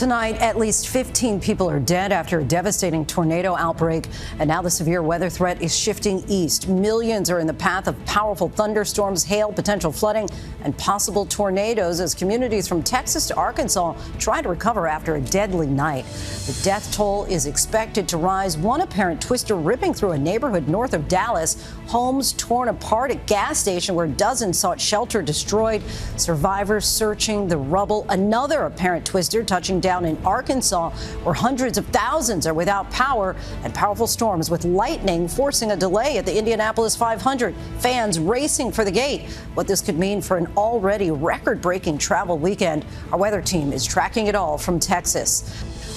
Tonight, at least 15 people are dead after a devastating tornado outbreak, and now the severe weather threat is shifting east. Millions are in the path of powerful thunderstorms, hail, potential flooding, and possible tornadoes as communities from Texas to Arkansas try to recover after a deadly night. The death toll is expected to rise. One apparent twister ripping through a neighborhood north of Dallas. Homes torn apart, a gas station where dozens sought shelter destroyed. Survivors searching the rubble. Another apparent twister touching down in Arkansas, where hundreds of thousands are without power, and powerful storms with lightning forcing a delay at the Indianapolis 500. Fans racing for the gate. What this could mean for an already record-breaking travel weekend. Our weather team is tracking it all from Texas.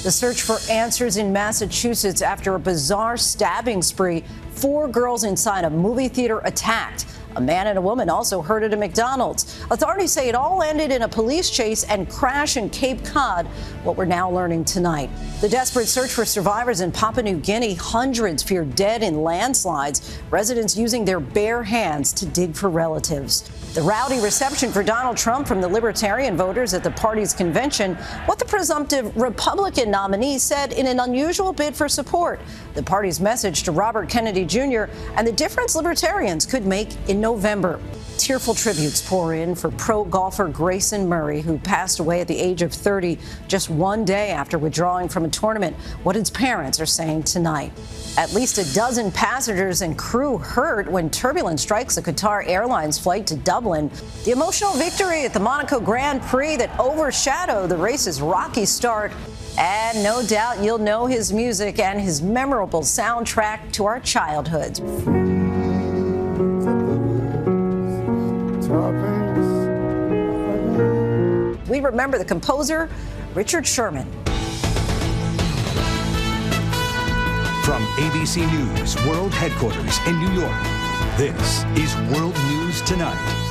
The search for answers in Massachusetts after a bizarre stabbing spree. 4 girls inside a movie theater attacked. A man and a woman also hurt at a McDonald's. Authorities say it all ended in a police chase and crash in Cape Cod, what we're now learning tonight. The desperate search for survivors in Papua New Guinea. Hundreds fear dead in landslides. Residents using their bare hands to dig for relatives. The rowdy reception for Donald Trump from the Libertarian voters at the party's convention. What the presumptive Republican nominee said in an unusual bid for support. The party's message to Robert Kennedy Jr. and the difference Libertarians could make in November. Tearful tributes pour in for pro golfer Grayson Murray, who passed away at the age of 30 just one day after withdrawing from a tournament. What his parents are saying tonight. At least a dozen passengers and crew hurt when turbulence strikes a Qatar Airways flight to Dublin. The emotional victory at the Monaco Grand Prix that overshadowed the race's rocky start. And no doubt you'll know his music and his memorable soundtrack to our childhoods. We remember the composer, Richard Sherman. From ABC News World Headquarters in New York, this is World News Tonight.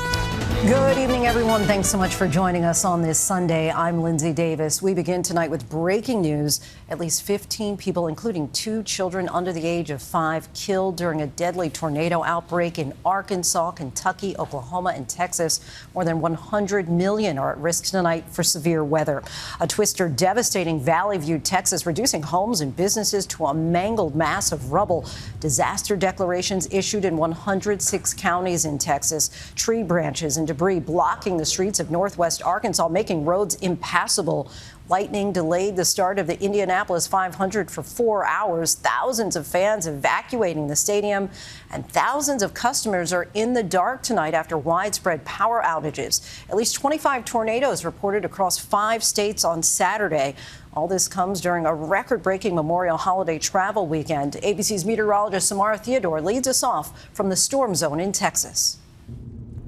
Good evening, everyone. Thanks so much for joining us on this Sunday. I'm Lindsay Davis. We begin tonight with breaking news. At least 15 people, including 2 children under the age of 5, killed during a deadly tornado outbreak in Arkansas, Kentucky, Oklahoma, and Texas. More than 100 million are at risk tonight for severe weather. A twister devastating Valley View, Texas, reducing homes and businesses to a mangled mass of rubble. Disaster declarations issued in 106 counties in Texas. Tree branches and debris blocking the streets of northwest Arkansas, making roads impassable. Lightning delayed the start of the Indianapolis 500 for 4 hours. Thousands of fans evacuating the stadium, and thousands of customers are in the dark tonight after widespread power outages. At least 25 tornadoes reported across 5 states on Saturday. All this comes during a record-breaking Memorial Holiday travel weekend. ABC's meteorologist Somara Theodore leads us off from the storm zone in Texas.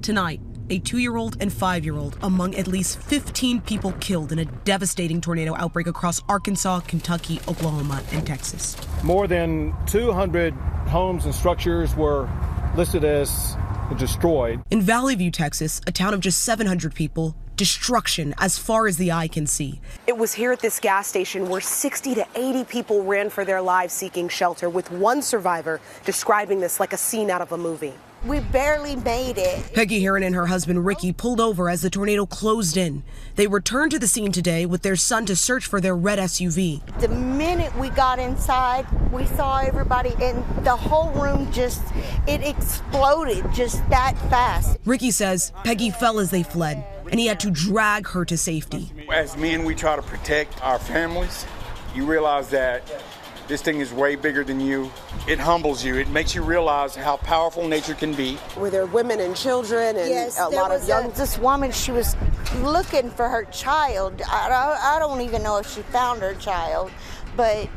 Tonight, a 2-year-old and 5-year-old among at least 15 people killed in a devastating tornado outbreak across Arkansas, Kentucky, Oklahoma, and Texas. More than 200 homes and structures were listed as destroyed. In Valley View, Texas, a town of just 700 people, destruction as far as the eye can see. It was here at this gas station where 60 to 80 people ran for their lives seeking shelter, with one survivor describing this like a scene out of a movie. We barely made it. Peggy Heron and her husband Ricky pulled over as the tornado closed in. They returned to the scene today with their son to search for their red SUV. The minute we got inside, we saw everybody, and the whole room it exploded just that fast. Ricky says Peggy fell as they fled, and he had to drag her to safety. As men, we try to protect our families. You realize that this thing is way bigger than you. It humbles you. It makes you realize how powerful nature can be. Were there women and children and yes, a lot of young? This woman, she was looking for her child. I don't even know if she found her child, but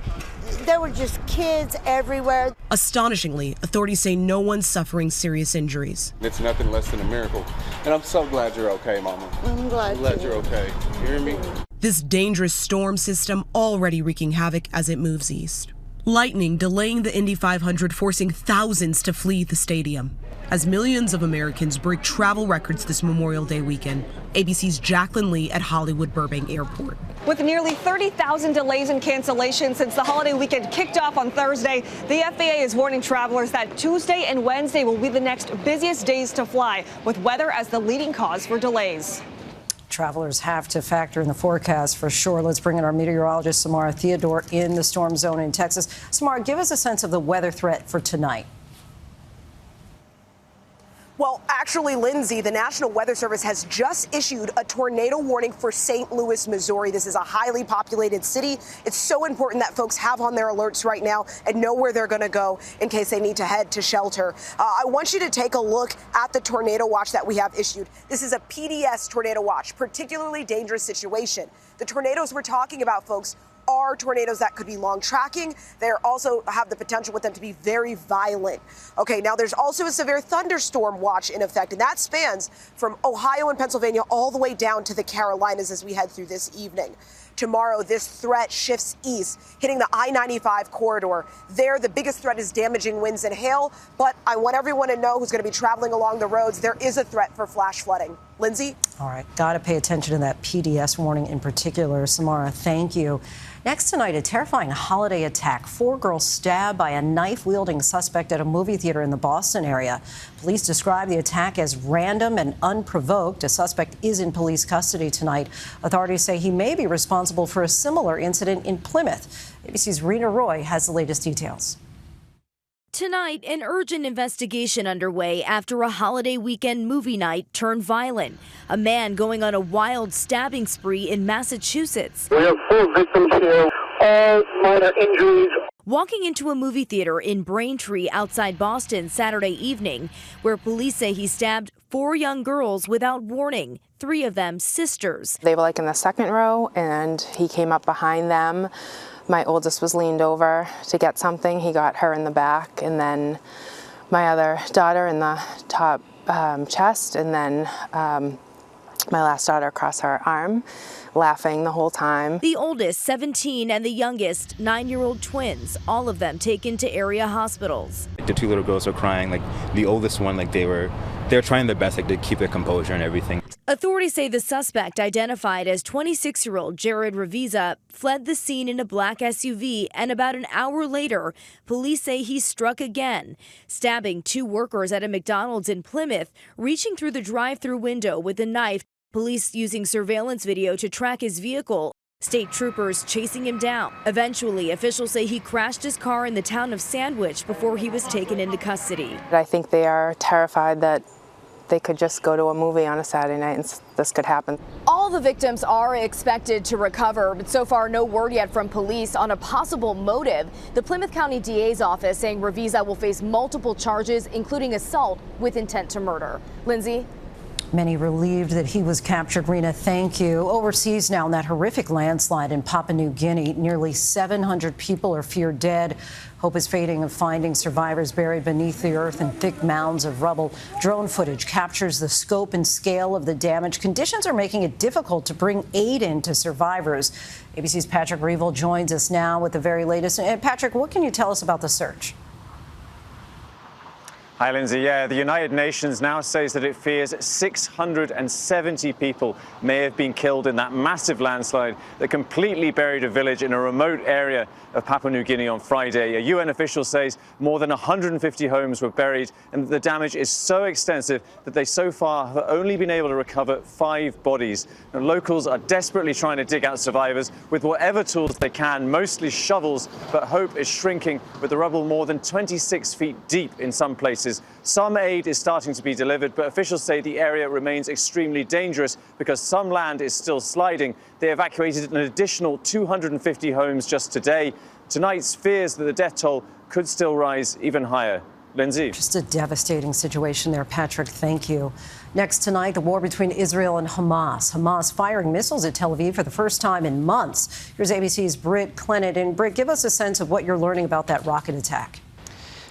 there were just kids everywhere. Astonishingly, authorities say no one's suffering serious injuries. It's nothing less than a miracle. And I'm so glad you're okay, Mama. I'm glad you're okay. You hear me? This dangerous storm system already wreaking havoc as it moves east. Lightning delaying the Indy 500, forcing thousands to flee the stadium. As millions of Americans break travel records this Memorial Day weekend, ABC's Jacqueline Lee at Hollywood Burbank Airport. With nearly 30,000 delays and cancellations since the holiday weekend kicked off on Thursday, the FAA is warning travelers that Tuesday and Wednesday will be the next busiest days to fly, with weather as the leading cause for delays. travelers have to factor in the forecast for sure. Let's bring in our meteorologist, Somara Theodore, in the storm zone in Texas. Somara, give us a sense of the weather threat for tonight. Well, actually, Lindsay, the National Weather Service has just issued a tornado warning for St. Louis, Missouri. This is a highly populated city. It's so important that folks have on their alerts right now and know where they're going to go in case they need to head to shelter. I want you to take a look at the tornado watch that we have issued. This is a PDS tornado watch, particularly dangerous situation. The tornadoes we're talking about, folks, are tornadoes that could be long tracking. They also have the potential with them to be very violent. Okay, now there's also a severe thunderstorm watch in effect, and that spans from Ohio and Pennsylvania all the way down to the Carolinas as we head through this evening. Tomorrow, this threat shifts east, hitting the I-95 corridor. There, the biggest threat is damaging winds and hail, but I want everyone to know who's going to be traveling along the roads, there is a threat for flash flooding. Lindsay? All right, got to pay attention to that PDS warning in particular. Somara, thank you. Next tonight, a terrifying holiday attack. 4 girls stabbed by a knife-wielding suspect at a movie theater in the Boston area. Police describe the attack as random and unprovoked. A suspect is in police custody tonight. Authorities say he may be responsible for a similar incident in Plymouth. ABC's Reena Roy has the latest details. Tonight, an urgent investigation underway after a holiday weekend movie night turned violent. A man going on a wild stabbing spree in Massachusetts. We have 4 victims here, all minor injuries. Walking into a movie theater in Braintree outside Boston Saturday evening, where police say he stabbed 4 young girls without warning, 3 of them sisters. They were like in the second row, and he came up behind them. My oldest was leaned over to get something. He got her in the back, and then my other daughter in the top chest, and then my last daughter across her arm, laughing the whole time. The oldest, 17, and the youngest, 9-year-old twins, all of them taken to area hospitals. The 2 little girls were crying. Like the oldest one, like they're trying their best, like to keep their composure and everything. Authorities say the suspect, identified as 26-year-old Jared Reevell, fled the scene in a black SUV, and about an hour later, police say he struck again, stabbing 2 workers at a McDonald's in Plymouth, reaching through the drive-through window with a knife, police using surveillance video to track his vehicle. State troopers chasing him down. Eventually, officials say he crashed his car in the town of Sandwich before he was taken into custody. I think they are terrified that they could just go to a movie on a Saturday night and this could happen. All the victims are expected to recover, but so far no word yet from police on a possible motive. The Plymouth County DA's office saying Reevell will face multiple charges, including assault with intent to murder. Lindsay? Many relieved that he was captured. Reena, thank you. Overseas now, in that horrific landslide in Papua New Guinea, nearly 700 people are feared dead. Hope is fading of finding survivors buried beneath the earth in thick mounds of rubble. Drone footage captures the scope and scale of the damage. Conditions are making it difficult to bring aid in to survivors. ABC's Patrick Reevell joins us now with the very latest. Patrick, what can you tell us about the search? Hi, Lindsay. Yeah, the United Nations now says that it fears 670 people may have been killed in that massive landslide that completely buried a village in a remote area of Papua New Guinea on Friday. A UN official says more than 150 homes were buried, and the damage is so extensive that they so far have only been able to recover 5 bodies. Now, locals are desperately trying to dig out survivors with whatever tools they can, mostly shovels, but hope is shrinking with the rubble more than 26 feet deep in some places. Some aid is starting to be delivered, but officials say the area remains extremely dangerous because some land is still sliding. They evacuated an additional 250 homes just today. Tonight's fears that the death toll could still rise even higher. Lindsay. Just a devastating situation there, Patrick. Thank you. Next tonight, the war between Israel and Hamas. Hamas firing missiles at Tel Aviv for the first time in months. Here's ABC's Britt Clennett. And Britt, give us a sense of what you're learning about that rocket attack.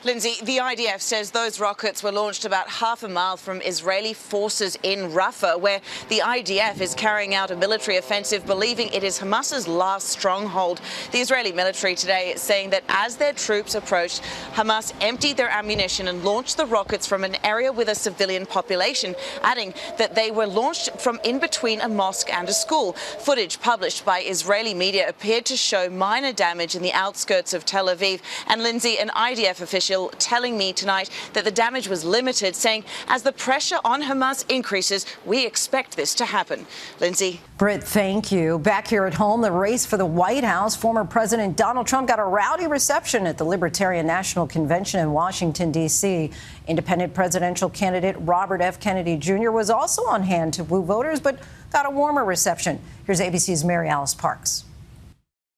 Lindsay, the IDF says those rockets were launched about half a mile from Israeli forces in Rafah, where the IDF is carrying out a military offensive, believing it is Hamas's last stronghold. The Israeli military today is saying that as their troops approached, Hamas emptied their ammunition and launched the rockets from an area with a civilian population, adding that they were launched from in between a mosque and a school. Footage published by Israeli media appeared to show minor damage in the outskirts of Tel Aviv. And Lindsay, an IDF official official telling me tonight that the damage was limited, saying as the pressure on Hamas increases, we expect this to happen. Lindsay. Britt, thank you. Back here at home, the race for the White House. Former President Donald Trump got a rowdy reception at the Libertarian National Convention in Washington, D.C. Independent presidential candidate Robert F. Kennedy Jr. was also on hand to woo voters, but got a warmer reception. Here's ABC's Mary Parks.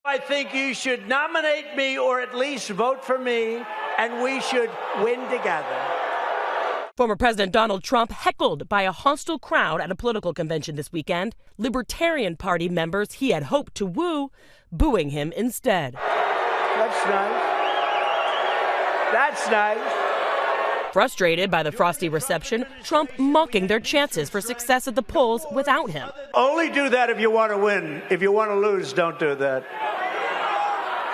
I think you should nominate me or at least vote for me, and we should win together. Former President Donald Trump heckled by a hostile crowd at a political convention this weekend. Libertarian Party members he had hoped to woo, booing him instead. That's nice. That's nice. Frustrated by the frosty reception, Trump mocking their chances for success at the polls without him. Only do that if you want to win. If you want to lose, don't do that.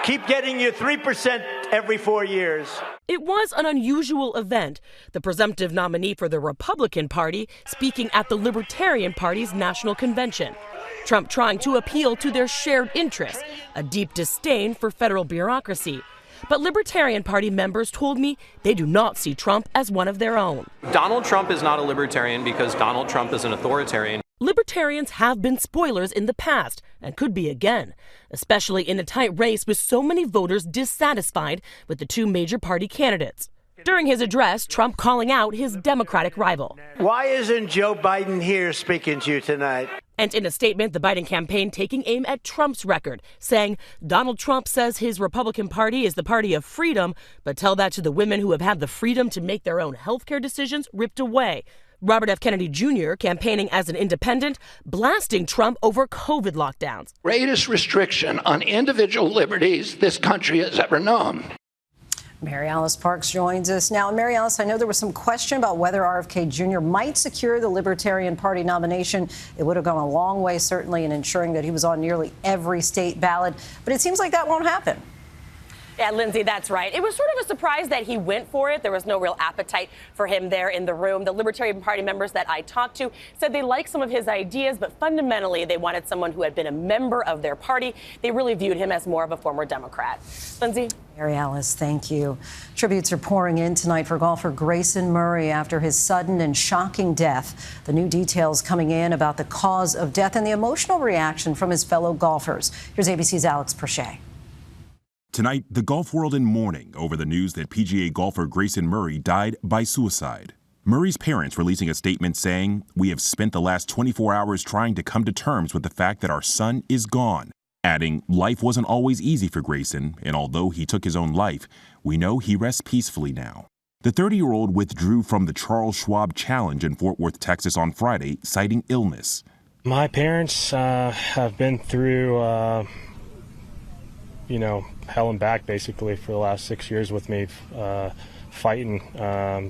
Keep getting your 3% every 4 years. It was an unusual event. The presumptive nominee for the Republican Party speaking at the Libertarian Party's national convention. Trump trying to appeal to their shared interests, a deep disdain for federal bureaucracy. But Libertarian Party members told me they do not see Trump as one of their own. Donald Trump is not a libertarian because Donald Trump is an authoritarian. Libertarians have been spoilers in the past and could be again, especially in a tight race with so many voters dissatisfied with the two major party candidates. During his address, Trump calling out his Democratic rival. Why isn't Joe Biden here speaking to you tonight? And in a statement, the Biden campaign taking aim at Trump's record, saying Donald Trump says his Republican Party is the party of freedom, but tell that to the women who have had the freedom to make their own health care decisions ripped away. Robert F. Kennedy Jr. campaigning as an independent, blasting Trump over COVID lockdowns. Greatest restriction on individual liberties this country has ever known. Mary Parks joins us now. And Mary, I know there was some question about whether RFK Jr. might secure the Libertarian Party nomination. It would have gone a long way, certainly, in ensuring that he was on nearly every state ballot. But it seems like that won't happen. Yeah, Lindsay, that's right. It was sort of a surprise that he went for it. There was no real appetite for him there in the room. The Libertarian Party members that I talked to said they liked some of his ideas, but fundamentally they wanted someone who had been a member of their party. They really viewed him as more of a former Democrat. Lindsay? Mary thank you. Tributes are pouring in tonight for golfer Grayson Murray after his sudden and shocking death. The new details coming in about the cause of death and the emotional reaction from his fellow golfers. Here's ABC's Alex Perchet. Tonight, the golf world in mourning over the news that PGA golfer Grayson Murray died by suicide. Murray's parents releasing a statement saying, "We have spent the last 24 hours trying to come to terms with the fact that our son is gone." Adding, life wasn't always easy for Grayson, and although he took his own life, we know he rests peacefully now. The 30-year-old withdrew from the Charles Schwab Challenge in Fort Worth, Texas on Friday, citing illness. My parents have been through, hell and back basically for the last 6 years with me, fighting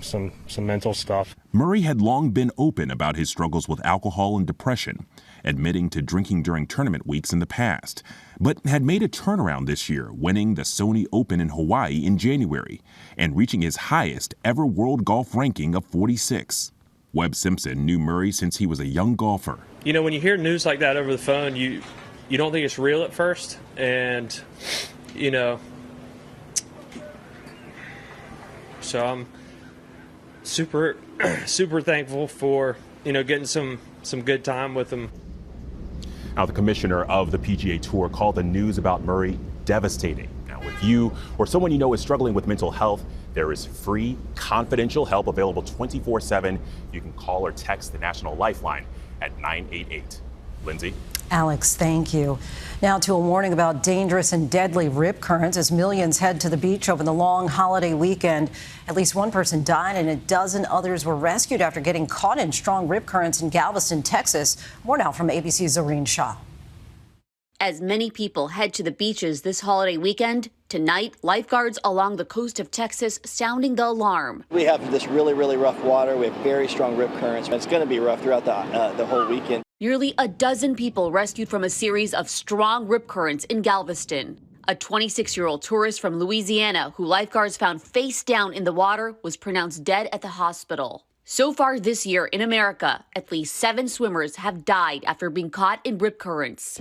some mental stuff. Murray had long been open about his struggles with alcohol and depression, admitting to drinking during tournament weeks in the past, but had made a turnaround this year, winning the Sony Open in Hawaii in January and reaching his highest ever world golf ranking of 46. Webb Simpson knew Murray since he was a young golfer. When you hear news like that over the phone, you don't think it's real at first, and so I'm super thankful for getting some good time with him. Now, the commissioner of the PGA Tour called the news about Murray devastating. Now, if you or someone you know is struggling with mental health, there is free, confidential help available 24/7. You can call or text the National Lifeline at 988. Lindsay? Alex, thank you. Now to a warning about dangerous and deadly rip currents as millions head to the beach over the long holiday weekend. At least one person died and a dozen others were rescued after getting caught in strong rip currents in Galveston, Texas. More now from ABC's Zoreen Shah. As many people head to the beaches this holiday weekend, tonight, lifeguards along the coast of Texas sounding the alarm. We have this really rough water. We have very strong rip currents. It's going to be rough throughout the whole weekend. Nearly a dozen people rescued from a series of strong rip currents in Galveston. A 26-year-old tourist from Louisiana who lifeguards found face down in the water was pronounced dead at the hospital. So far this year in America, at least 7 swimmers have died after being caught in rip currents.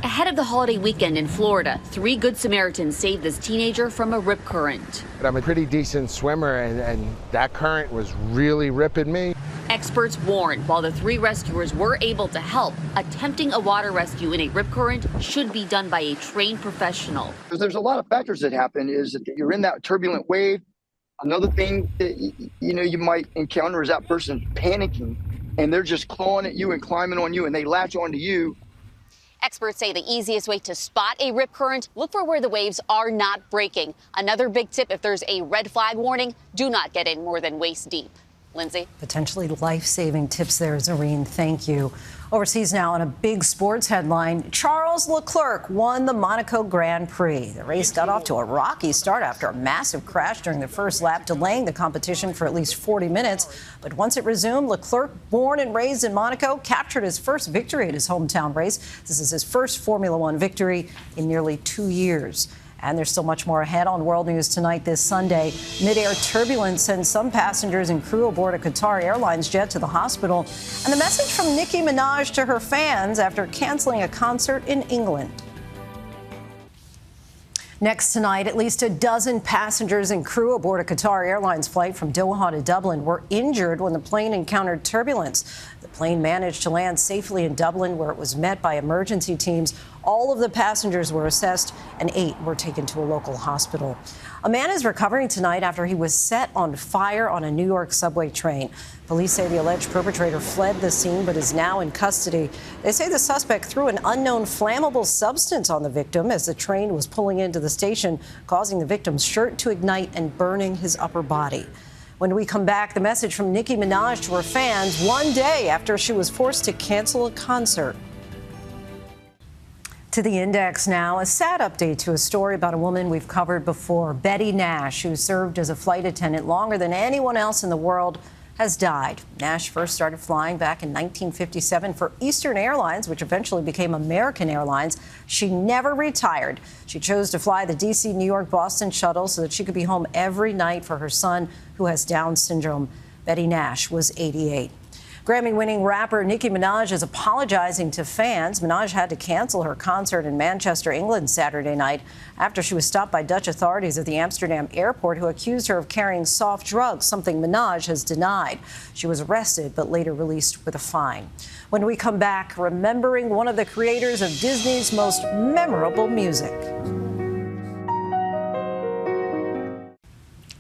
A Ahead of the holiday weekend in Florida, 3 Good Samaritans saved this teenager from a rip current. I'm a pretty decent swimmer, and that current was really ripping me. Experts warn while the 3 rescuers were able to help, attempting a water rescue in a rip current should be done by a trained professional. There's a lot of factors that happen is that you're in that turbulent wave. Another thing that you might encounter is that person panicking and they're just clawing at you and climbing on you and they latch onto you. Experts say the easiest way to spot a rip current, look for where the waves are not breaking. Another big tip, if there's a red flag warning, do not get in more than waist deep. Lindsay? Potentially life-saving tips there, Zareen. Thank you. Overseas now, on a big sports headline, Charles Leclerc won the Monaco Grand Prix. The race got off to a rocky start after a massive crash during the first lap, delaying the competition for at least 40 minutes. But once it resumed, Leclerc, born and raised in Monaco, captured his first victory at his hometown race. This is his first Formula One victory in nearly 2 years. And there's still much more ahead on World News Tonight this Sunday. Mid-air turbulence sends some passengers and crew aboard a Qatar Airways jet to the hospital. And the message from Nicki Minaj to her fans after canceling a concert in England. Next tonight, at least a dozen passengers and crew aboard a Qatar Airways flight from Doha to Dublin were injured when the plane encountered turbulence. The plane managed to land safely in Dublin, where it was met by emergency teams. All of the passengers were assessed, and 8 were taken to a local hospital. A man is recovering tonight after he was set on fire on a New York subway train. Police say the alleged perpetrator fled the scene but is now in custody. They say the suspect threw an unknown flammable substance on the victim as the train was pulling into the station, causing the victim's shirt to ignite and burning his upper body. When we come back, the message from Nicki Minaj to her fans one day after she was forced to cancel a concert. To the Index now, a sad update to a story about a woman we've covered before. Betty Nash, who served as a flight attendant longer than anyone else in the world, has died. Nash first started flying back in 1957 for Eastern Airlines, which eventually became American Airlines. She never retired. She chose to fly the D.C., New York, Boston shuttle so that she could be home every night for her son, who has Down syndrome. Betty Nash was 88. Grammy-winning rapper Nicki Minaj is apologizing to fans. Minaj had to cancel her concert in Manchester, England, Saturday night after she was stopped by Dutch authorities at the Amsterdam airport, who accused her of carrying soft drugs, something Minaj has denied. She was arrested but later released with a fine. When we come back, remembering one of the creators of Disney's most memorable music.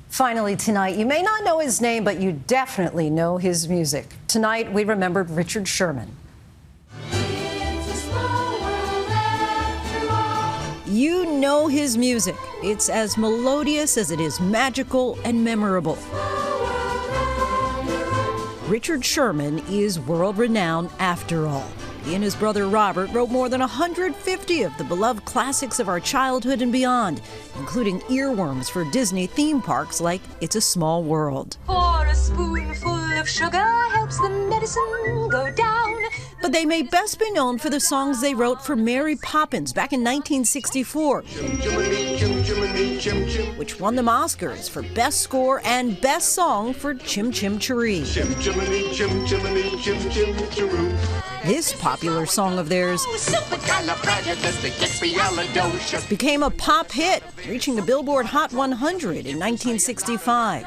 Finally tonight, you may not know his name, but you definitely know his music. Tonight, we remembered Richard Sherman. You know his music. It's as melodious as it is magical and memorable. Richard Sherman is world-renowned after all. He and his brother Robert wrote more than 150 of the beloved classics of our childhood and beyond, including earworms for Disney theme parks like It's a Small World. For a spoonful of sugar helps the medicine go down. But they may best be known for the songs they wrote for Mary Poppins back in 1964, which won them Oscars for Best Score and Best Song for Chim Chim Cheree. This popular song of theirs became a pop hit, reaching the Billboard Hot 100 in 1965.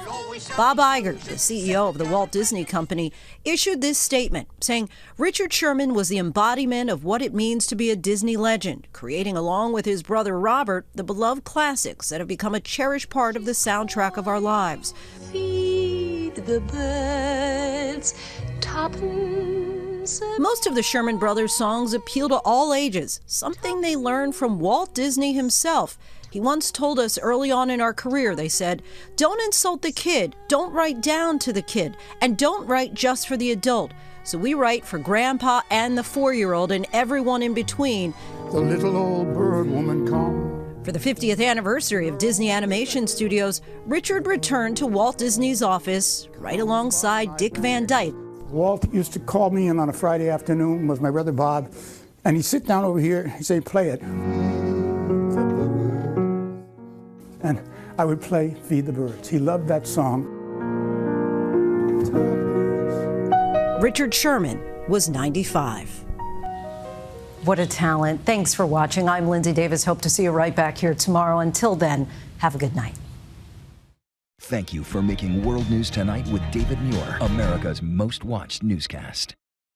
Bob Iger, the CEO of the Walt Disney Company, issued this statement saying Richard Sherman was the embodiment of what it means to be a Disney legend, creating along with his brother Robert the beloved classics that have become a cherished part of the soundtrack of our lives. Feed the birds, tuppence. Most of the Sherman Brothers songs appeal to all ages, something they learned from Walt Disney himself. He once told us early on in our career, they said, "Don't insult the kid, don't write down to the kid, and don't write just for the adult." So we write for Grandpa and the 4-year-old and everyone in between. The little old bird woman come. For the 50th anniversary of Disney Animation Studios, Richard returned to Walt Disney's office right alongside Dick Van Dyke. Walt used to call me in on a Friday afternoon with my brother Bob, and he'd sit down over here, he'd say, "Play it." And I would play Feed the Birds. He loved that song. Richard Sherman was 95. What a talent. Thanks for watching. I'm Lindsay Davis. Hope to see you right back here tomorrow. Until then, have a good night. Thank you for making World News Tonight with David Muir, America's most watched newscast.